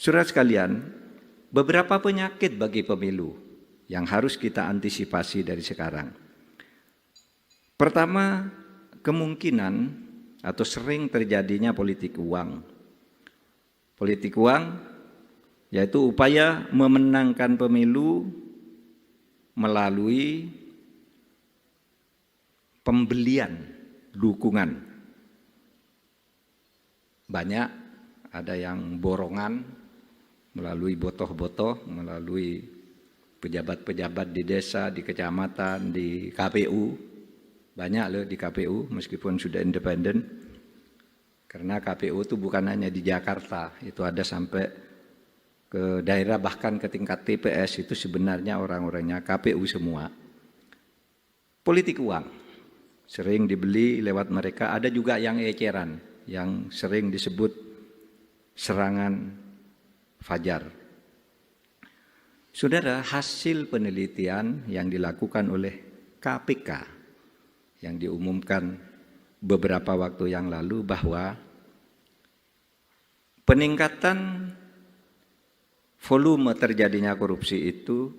Saudara sekalian, beberapa penyakit bagi pemilu yang harus kita antisipasi dari sekarang. Pertama, kemungkinan atau sering terjadinya politik uang. Politik uang yaitu upaya memenangkan pemilu melalui pembelian dukungan. Banyak ada yang borongan melalui botoh-botoh, melalui pejabat-pejabat di desa, di kecamatan, di KPU. Banyak loh di KPU meskipun sudah independen. Karena KPU itu bukan hanya di Jakarta, itu ada sampai ke daerah bahkan ke tingkat TPS itu sebenarnya orang-orangnya KPU semua. Politik uang sering dibeli lewat mereka, ada juga yang eceran yang sering disebut serangan fajar. Saudara, hasil penelitian yang dilakukan oleh KPK yang diumumkan beberapa waktu yang lalu bahwa peningkatan volume terjadinya korupsi itu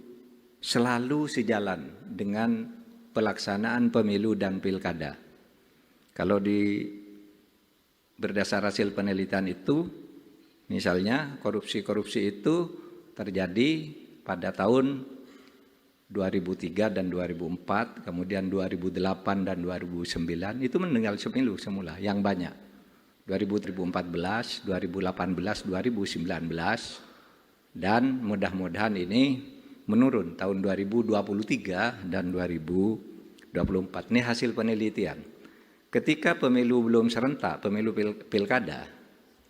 selalu sejalan dengan pelaksanaan pemilu dan pilkada. Kalau berdasar hasil penelitian itu, misalnya korupsi-korupsi itu terjadi pada tahun 2003 dan 2004, kemudian 2008 dan 2009, itu meninggal pemilu semula yang banyak. 2014, 2018, 2019, dan mudah-mudahan ini menurun tahun 2023 dan 2024. Ini hasil penelitian. Ketika pemilu belum serentak, pemilu pilkada,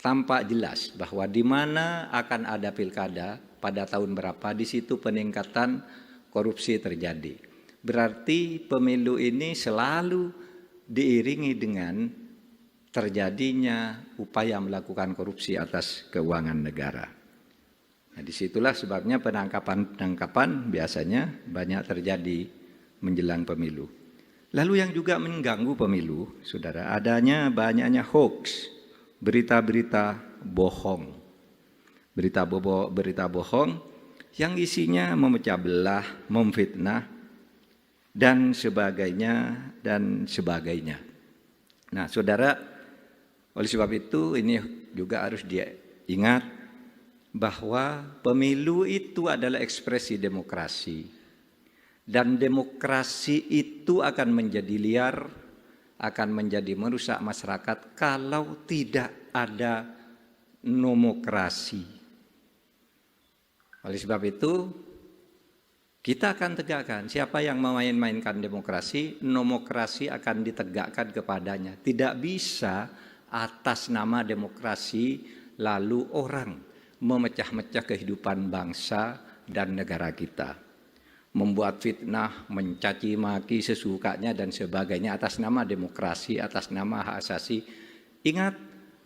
tampak jelas bahwa di mana akan ada pilkada pada tahun berapa, di situ peningkatan korupsi terjadi. Berarti pemilu ini selalu diiringi dengan terjadinya upaya melakukan korupsi atas keuangan negara. Nah, disitulah sebabnya penangkapan biasanya banyak terjadi menjelang pemilu. Lalu yang juga mengganggu pemilu, saudara, adanya banyaknya hoax, berita-berita bohong. Berita bohong yang isinya memecah belah, memfitnah, dan sebagainya, Nah, saudara, oleh sebab itu ini juga harus diingat bahwa pemilu itu adalah ekspresi demokrasi. Dan demokrasi itu akan menjadi liar, akan menjadi merusak masyarakat kalau tidak ada nomokrasi. Oleh sebab itu, kita akan tegakkan siapa yang memain-mainkan demokrasi, nomokrasi akan ditegakkan kepadanya. Tidak bisa atas nama demokrasi lalu orang memecah-mecah kehidupan bangsa dan negara kita. Membuat fitnah, mencaci maki sesukanya dan sebagainya atas nama demokrasi, atas nama hak asasi. Ingat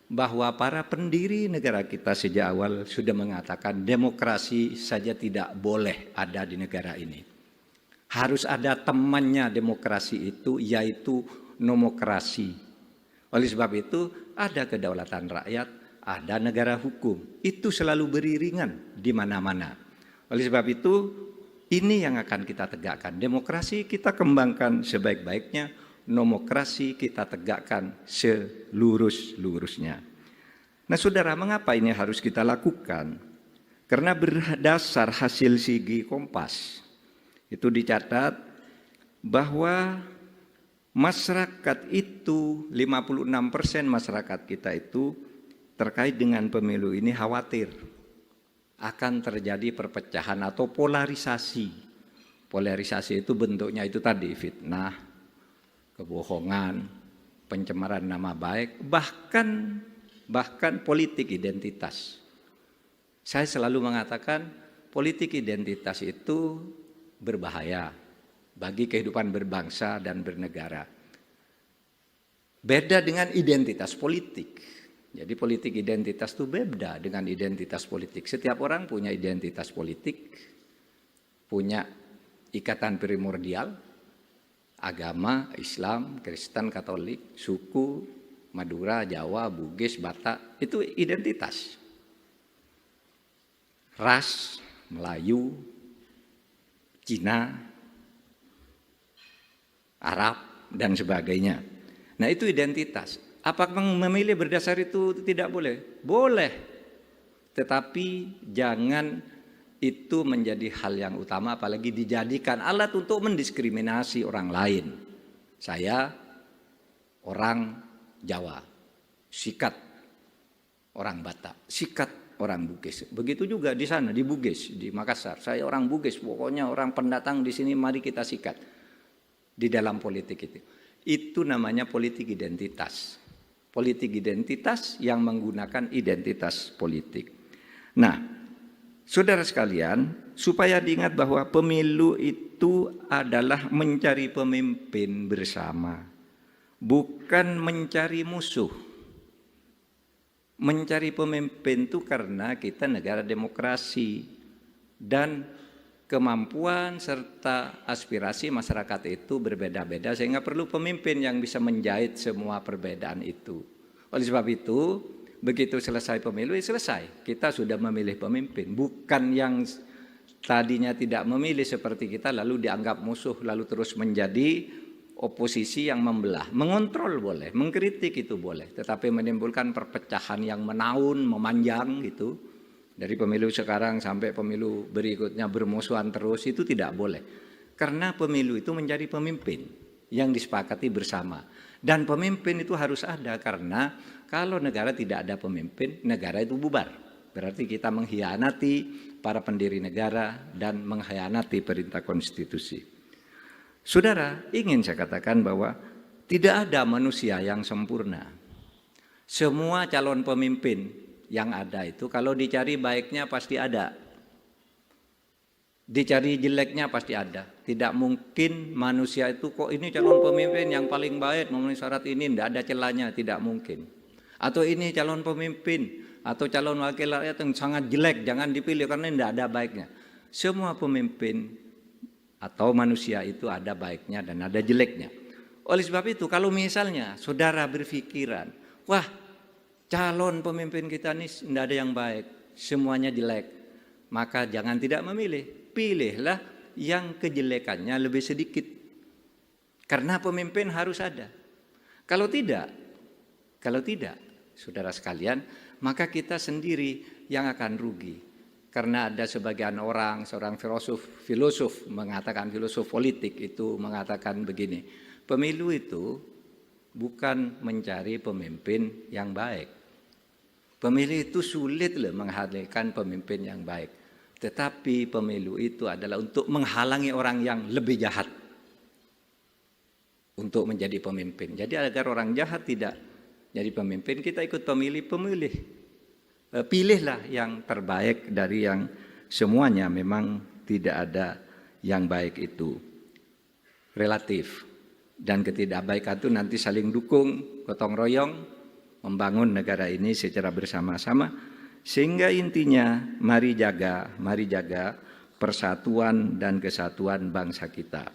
bahwa para pendiri negara kita sejak awal sudah mengatakan demokrasi saja tidak boleh ada di negara ini. Harus ada temannya demokrasi itu, yaitu nomokrasi. Oleh sebab itu ada kedaulatan rakyat, ada negara hukum. Itu selalu beriringan di mana-mana. Oleh sebab itu ini yang akan kita tegakkan. Demokrasi kita kembangkan sebaik-baiknya, nomokrasi kita tegakkan selurus-lurusnya. Nah, saudara, mengapa ini harus kita lakukan? Karena berdasar hasil Sigi Kompas, itu dicatat bahwa masyarakat itu, 56% masyarakat kita itu terkait dengan pemilu ini khawatir akan terjadi perpecahan atau polarisasi. Polarisasi itu bentuknya itu tadi, fitnah, kebohongan, pencemaran nama baik, bahkan politik identitas. Saya selalu mengatakan politik identitas itu berbahaya bagi kehidupan berbangsa dan bernegara. Beda dengan identitas politik. Jadi politik identitas itu beda dengan identitas politik. Setiap orang punya identitas politik, punya ikatan primordial, agama, Islam, Kristen, Katolik, suku, Madura, Jawa, Bugis, Batak, itu identitas. ras, Melayu, Cina, Arab, dan sebagainya. Nah itu identitas. Apakah memilih berdasar itu tidak boleh? Boleh. Tetapi jangan itu menjadi hal yang utama, apalagi dijadikan alat untuk mendiskriminasi orang lain. Saya orang Jawa, sikat orang Batak, sikat orang Bugis. Begitu juga di sana, di Bugis, di Makassar. Saya orang Bugis, pokoknya orang pendatang di sini mari kita sikat. Di dalam politik itu namanya politik identitas. Politik identitas yang menggunakan identitas politik. Nah, saudara sekalian, supaya diingat bahwa pemilu itu adalah mencari pemimpin bersama, bukan mencari musuh. Mencari pemimpin itu karena kita negara demokrasi dan kemampuan serta aspirasi masyarakat itu berbeda-beda sehingga perlu pemimpin yang bisa menjahit semua perbedaan itu. Oleh sebab itu, begitu selesai pemilu, selesai. Kita sudah memilih pemimpin, bukan yang tadinya tidak memilih seperti kita lalu dianggap musuh, lalu terus menjadi oposisi yang membelah. Mengontrol boleh, mengkritik itu boleh, tetapi menimbulkan perpecahan yang menaun, memanjang gitu. Dari pemilu sekarang sampai pemilu berikutnya bermusuhan terus, itu tidak boleh. Karena pemilu itu mencari pemimpin yang disepakati bersama. Dan pemimpin itu harus ada, karena kalau negara tidak ada pemimpin, negara itu bubar. Berarti kita mengkhianati para pendiri negara dan mengkhianati perintah konstitusi. Saudara, ingin saya katakan bahwa tidak ada manusia yang sempurna. Semua calon pemimpin yang ada itu kalau dicari baiknya pasti ada, dicari jeleknya pasti ada. Tidak mungkin manusia itu kok ini calon pemimpin yang paling baik memenuhi syarat ini, tidak ada celahnya, tidak mungkin. Atau ini calon pemimpin atau calon wakil rakyat yang sangat jelek, jangan dipilih karena tidak ada baiknya. Semua pemimpin atau manusia itu ada baiknya dan ada jeleknya. Oleh sebab itu kalau misalnya saudara berpikiran, wah calon pemimpin kita ini tidak ada yang baik, semuanya jelek, maka jangan tidak memilih. Pilihlah yang kejelekannya lebih sedikit. Karena pemimpin harus ada. Kalau tidak, saudara sekalian, maka kita sendiri yang akan rugi. Karena ada sebagian orang, seorang filosof mengatakan, filosof politik itu mengatakan begini, pemilu itu bukan mencari pemimpin yang baik. Pemilu itu sulit loh menghadirkan pemimpin yang baik. Tetapi pemilu itu adalah untuk menghalangi orang yang lebih jahat untuk menjadi pemimpin. Jadi agar orang jahat tidak jadi pemimpin, kita ikut pemilih. Pilihlah yang terbaik dari yang semuanya memang tidak ada yang baik itu. Relatif. Dan ketidakbaikan itu nanti saling dukung, gotong royong, membangun negara ini secara bersama-sama, sehingga intinya mari jaga persatuan dan kesatuan bangsa kita.